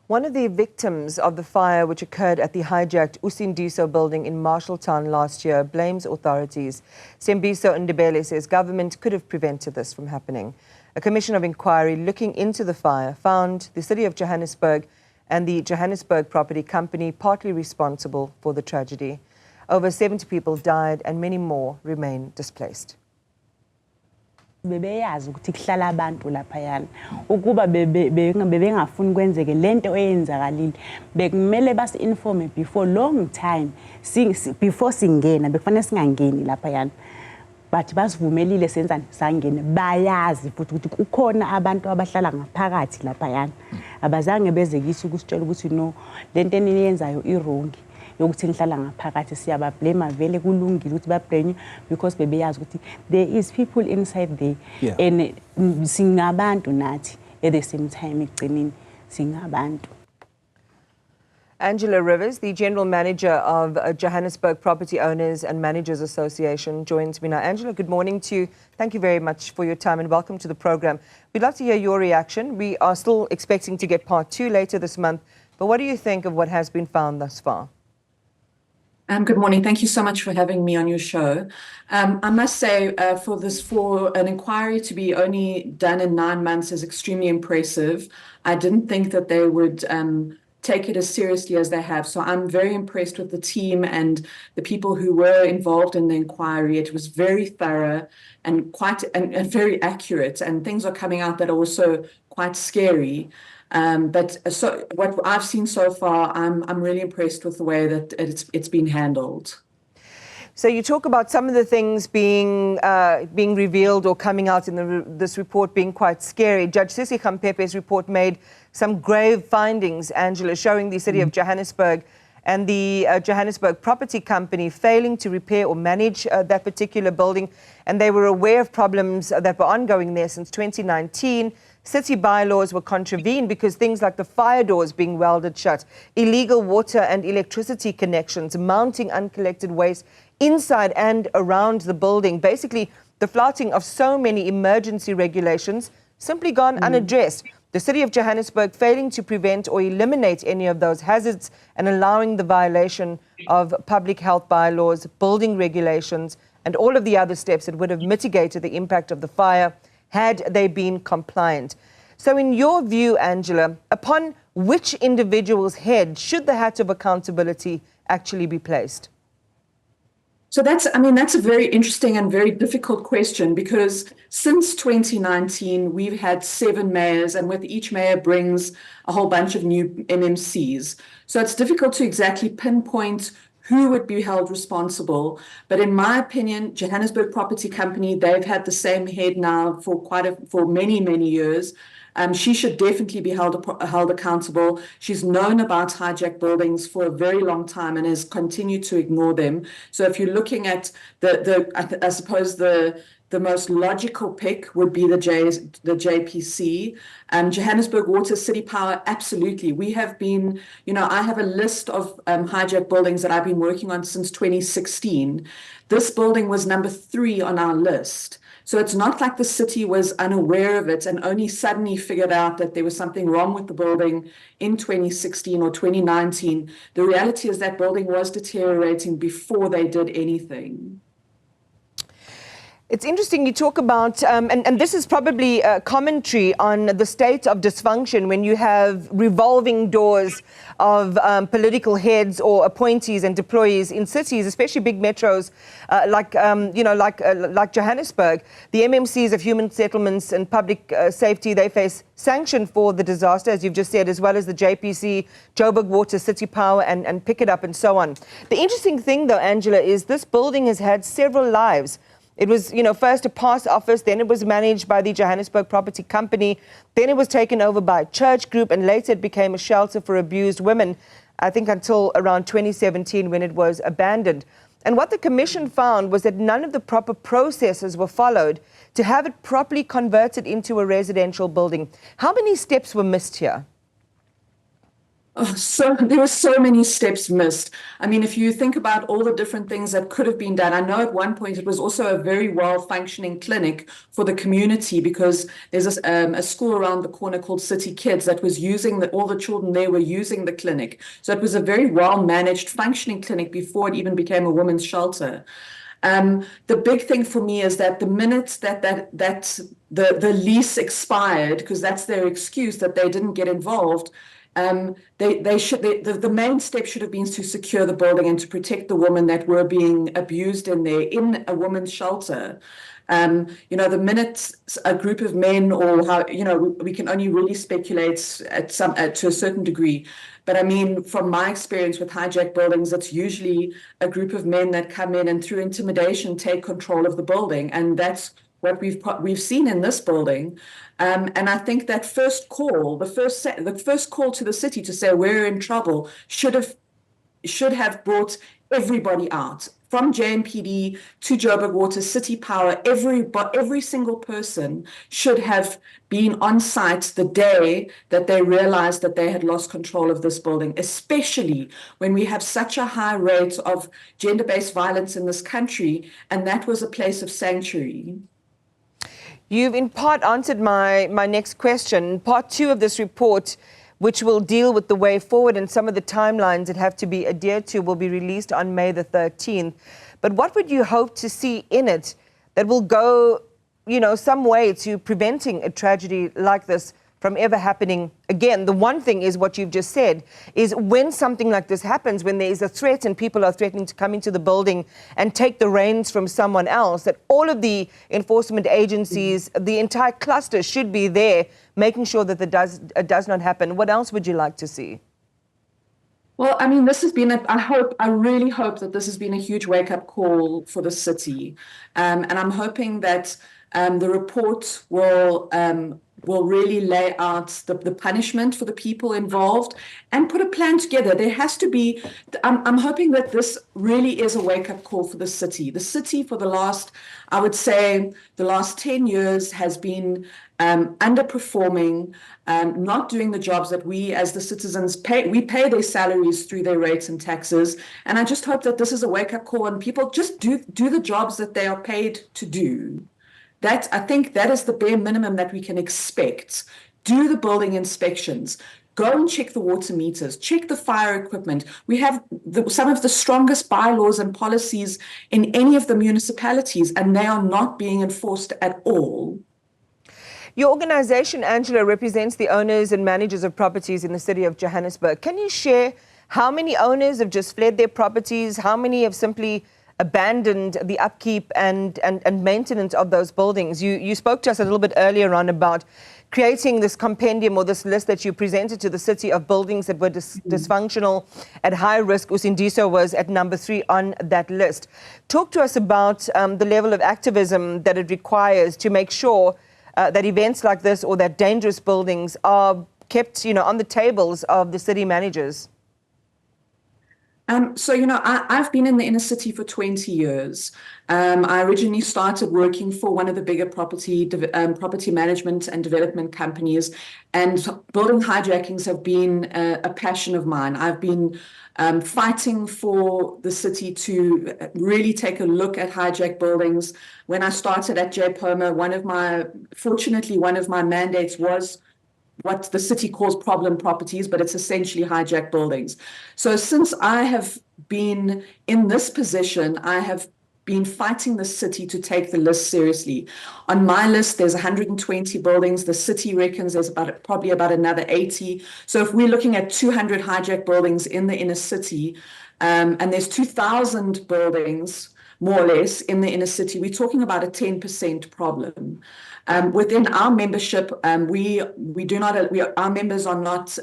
One of the victims of the fire which occurred at the hijacked Usindiso building in Marshalltown last year blames authorities. Sembiso Ndebele says government could have prevented this from happening. A commission of inquiry looking into the fire found the City of Johannesburg and the Johannesburg Property Company partly responsible for the tragedy. Over 70 people died and many more remain displaced. Bebeyazi ukuthi kuhlala abantu laphayana ukuba bebengafuni kwenzeke lento eyenzakalile bekumele basi informe before long time before singena bekufanele singangeni laphayana but basivumelile senzani sangene bayazi futhi ukuthi kukhona abantu abahlala ngaphakathi laphayana abazange beze kithi ukusitshela ukuthi no lento eniyenzayo irong yokuthi nihlala ngaphakathi siyabablame vele kulungile ukuthi bablame because bebeyazi ukuthi there is people inside there and singabantu nathi at the same time egcinini singabantu. Angela Rivers, the General Manager of Johannesburg Property Owners and Managers Association, joins me now. Angela, good morning to you. Thank you very much for your time and welcome to the program. We'd love to hear your reaction. We are still expecting to get part 2 later this month, but what do you think of what has been found thus far? Good morning. Thank you so much for having me on your show. I must say, for an inquiry to be only done in 9 months is extremely impressive. I didn't think that they would take it as seriously as they have. So I'm very impressed with the team and the people who were involved in the inquiry. It was very thorough and and very accurate, and things are coming out that are also quite scary. But so what I've seen so far, I'm really impressed with the way that it's been handled. So you talk about some of the things being revealed or coming out in this report being quite scary. Judge Sisi Kampepe's report made some grave findings, Angela, showing the City of Johannesburg and the Johannesburg Property Company failing to repair or manage that particular building. And they were aware of problems that were ongoing there since 2019. City bylaws were contravened because things like the fire doors being welded shut, illegal water and electricity connections, mounting uncollected waste inside and around the building. Basically, the flouting of so many emergency regulations simply gone unaddressed. The City of Johannesburg failing to prevent or eliminate any of those hazards and allowing the violation of public health bylaws, building regulations, and all of the other steps that would have mitigated the impact of the fire had they been compliant. So in your view, Angela, upon which individual's head should the hat of accountability actually be placed? So that's a very interesting and very difficult question, because since 2019, we've had 7 mayors, and with each mayor brings a whole bunch of new MMCs. So it's difficult to exactly pinpoint who would be held responsible. But in my opinion, Johannesburg Property Company, they've had the same head now for many, many years. She should definitely be held accountable. She's known about hijacked buildings for a very long time and has continued to ignore them. So if you're looking at I suppose the most logical pick would be the JPC. Johannesburg Water, City Power, absolutely. We have been, I have a list of hijacked buildings that I've been working on since 2016. This building was number 3 on our list. So it's not like the city was unaware of it and only suddenly figured out that there was something wrong with the building in 2016 or 2019. The reality is that building was deteriorating before they did anything. It's interesting you talk about, and this is probably a commentary on the state of dysfunction when you have revolving doors of political heads or appointees and deployees in cities, especially big metros like Johannesburg. The MMCs of Human Settlements and Public Safety, they face sanction for the disaster, as you've just said, as well as the JPC, Joburg Water, City Power, and Pick It Up and so on. The interesting thing, though, Angela, is this building has had several lives. It was, first a past office, then it was managed by the Johannesburg Property Company, then it was taken over by a church group, and later it became a shelter for abused women, I think until around 2017 when it was abandoned. And what the Commission found was that none of the proper processes were followed to have it properly converted into a residential building. How many steps were missed here? Oh, so there were so many steps missed. I mean, if you think about all the different things that could have been done, I know at one point it was also a very well-functioning clinic for the community because there's a school around the corner called City Kids that was using all the children there were using the clinic. So it was a very well-managed, functioning clinic before it even became a women's shelter. The big thing for me is that the minute that the lease expired, because that's their excuse that they didn't get involved, the main step should have been to secure the building and to protect the women that were being abused in there in a women's shelter. The minute a group of men or how, we can only really speculate to a certain degree. But I mean, from my experience with hijacked buildings, it's usually a group of men that come in and through intimidation take control of the building. And that's what we've seen in this building. And I think that first call, the first call to the city to say we're in trouble should have brought everybody out, from JMPD to Joburg Water, City Power. Every single person should have been on site the day that they realized that they had lost control of this building, especially when we have such a high rate of gender-based violence in this country, and that was a place of sanctuary. You've in part answered my next question. Part 2 of this report, which will deal with the way forward and some of the timelines that have to be adhered to, will be released on May the 13th. But what would you hope to see in it that will go, some way to preventing a tragedy like this from ever happening again? The one thing is what you've just said, is when something like this happens, when there is a threat and people are threatening to come into the building and take the reins from someone else, that all of the enforcement agencies, the entire cluster should be there, making sure that it does not happen. What else would you like to see? Well, I mean, this has been, I really hope that this has been a huge wake-up call for the city. And I'm hoping that the report will really lay out the punishment for the people involved and put a plan together. There has to be, I'm hoping that this really is a wake-up call for the city. The city for the last 10 years has been underperforming, not doing the jobs that we as the citizens pay. We pay their salaries through their rates and taxes. And I just hope that this is a wake-up call and people just do the jobs that they are paid to do. I think that is the bare minimum that we can expect. Do the building inspections. Go and check the water meters, check the fire equipment. We have some of the strongest bylaws and policies in any of the municipalities, and they are not being enforced at all. Your organization, Angela, represents the owners and managers of properties in the city of Johannesburg. Can you share how many owners have just fled their properties? How many have simply abandoned the upkeep and maintenance of those buildings? You spoke to us a little bit earlier on about creating this compendium or this list that you presented to the city of buildings that were dysfunctional, at high risk. Usindiso was at number 3 on that list. Talk to us about the level of activism that it requires to make sure that events like this or that dangerous buildings are kept, on the tables of the city managers. I've been in the inner city for 20 years. I originally started working for one of the bigger property management and development companies, and building hijackings have been a passion of mine. I've been fighting for the city to really take a look at hijacked buildings. When I started at JPOMA, fortunately, one of my mandates was what the city calls problem properties, but it's essentially hijacked buildings. So since I have been in this position, I have been fighting the city to take the list seriously. On my list, there's 120 buildings. The city reckons there's probably about another 80. So if we're looking at 200 hijacked buildings in the inner city, and there's 2,000 buildings, more or less, in the inner city, we're talking about a 10% problem. Within our membership, our members are not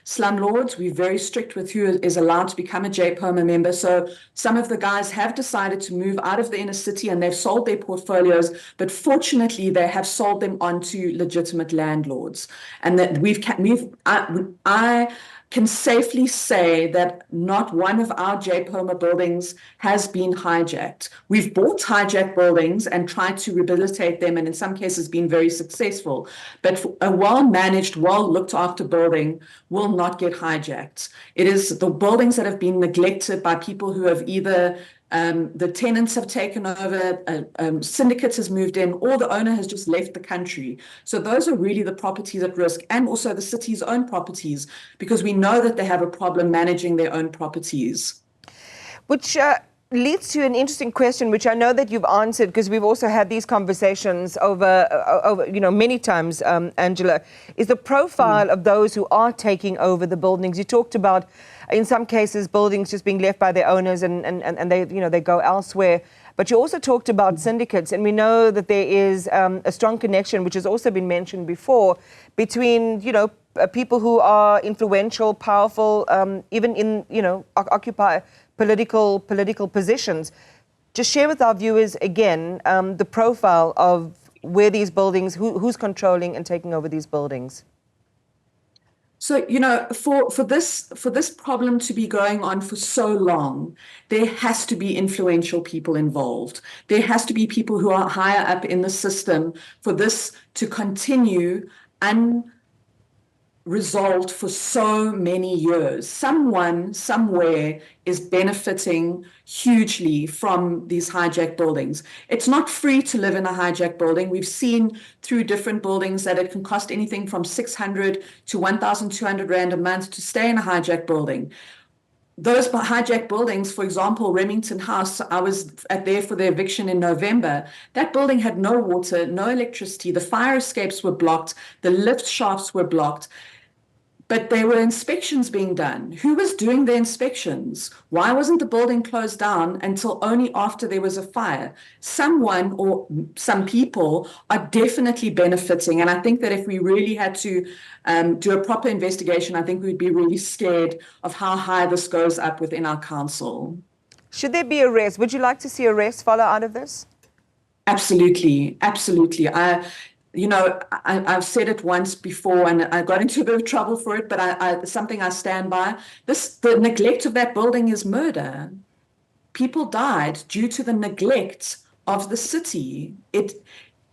slumlords. We're very strict with who is allowed to become a JPOMA member. So some of the guys have decided to move out of the inner city and they've sold their portfolios, but fortunately they have sold them onto legitimate landlords. And that can safely say that not one of our JPOMA buildings has been hijacked. We've bought hijacked buildings and tried to rehabilitate them, and in some cases been very successful. But a well-managed, well-looked-after building will not get hijacked. It is the buildings that have been neglected by people who have either the tenants have taken over, syndicates has moved in, or the owner has just left the country. So those are really the properties at risk, and also the city's own properties, because we know that they have a problem managing their own properties. Which leads to an interesting question, which I know that you've answered, because we've also had these conversations over many times, Angela, is the profile of those who are taking over the buildings. You talked about, in some cases, buildings just being left by their owners and they go elsewhere. But you also talked about syndicates, and we know that there is a strong connection, which has also been mentioned before, between people who are influential, powerful, even in occupy political positions. Just share with our viewers again the profile of where these buildings, who's controlling and taking over these buildings. So, for this problem to be going on for so long, there has to be influential people involved. There has to be people who are higher up in the system for this to continue unresolved for so many years. Someone, somewhere is benefiting hugely from these hijacked buildings. It's not free to live in a hijacked building. We've seen through different buildings that it can cost anything from 600 to 1,200 Rand a month to stay in a hijacked building. Those hijacked buildings, for example, Remington House, I was there for the eviction in November. That building had no water, no electricity. The fire escapes were blocked. The lift shafts were blocked. But there were inspections being done. Who was doing the inspections? Why wasn't the building closed down until only after there was a fire? Someone or some people are definitely benefiting. And I think that if we really had to do a proper investigation, I think we'd be really scared of how high this goes up within our council. Should there be arrests? Would you like to see arrests follow out of this? Absolutely, absolutely. I've said it once before, and I got into a bit of trouble for it, but something I stand by. The neglect of that building is murder. People died due to the neglect of the city. If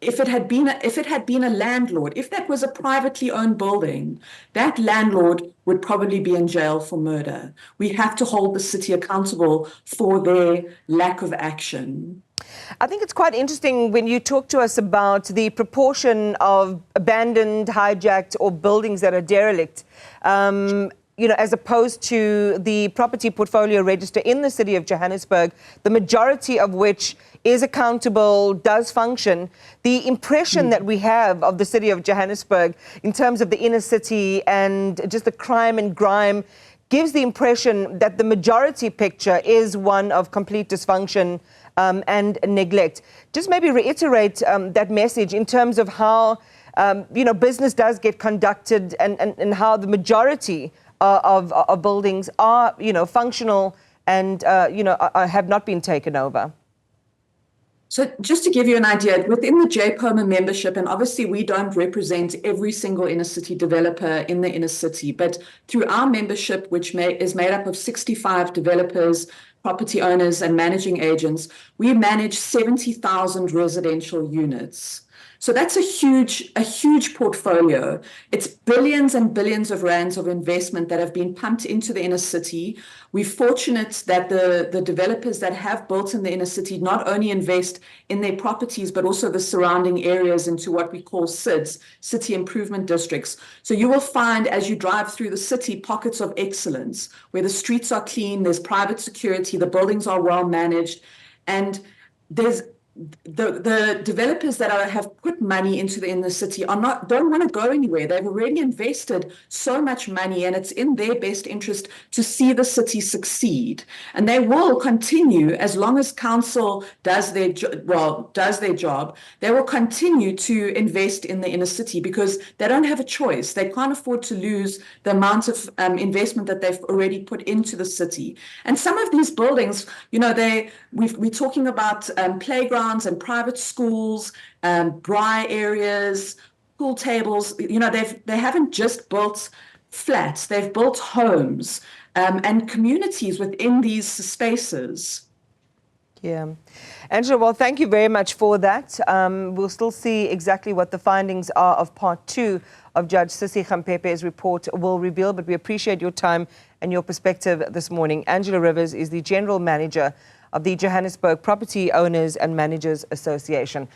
it had been a landlord, if that was a privately owned building, that landlord would probably be in jail for murder. We have to hold the city accountable for their lack of action. I think it's quite interesting when you talk to us about the proportion of abandoned, hijacked, or buildings that are derelict, as opposed to the property portfolio register in the city of Johannesburg, the majority of which is accountable, does function. The impression that we have of the city of Johannesburg in terms of the inner city and just the crime and grime gives the impression that the majority picture is one of complete dysfunction and neglect. Just maybe reiterate that message in terms of how business does get conducted and how the majority of buildings are functional and have not been taken over. So just to give you an idea, within the JPOMA membership, and obviously we don't represent every single inner city developer in the inner city, but through our membership, which is made up of 65 developers, property owners, and managing agents, we manage 70,000 residential units. So that's a huge portfolio. It's billions and billions of rands of investment that have been pumped into the inner city. We're fortunate that the developers that have built in the inner city not only invest in their properties, but also the surrounding areas into what we call CIDs, City Improvement Districts. So you will find as you drive through the city pockets of excellence where the streets are clean, there's private security, the buildings are well managed, and there's the developers that have put money into the inner city don't want to go anywhere. They've already invested so much money, and it's in their best interest to see the city succeed. And they will continue as long as council does their job. They will continue to invest in the inner city because they don't have a choice. They can't afford to lose the amount of investment that they've already put into the city. And some of these buildings, we're talking about playgrounds and private schools, braai areas, pool tables. They haven't just built flats, they've built homes and communities within these spaces. Yeah. Angela, well, thank you very much for that. We'll still see exactly what the findings are of part 2 of Judge Sissy Khampepe's report will reveal, but we appreciate your time and your perspective this morning. Angela Rivers is the General Manager of the Johannesburg Property Owners and Managers Association.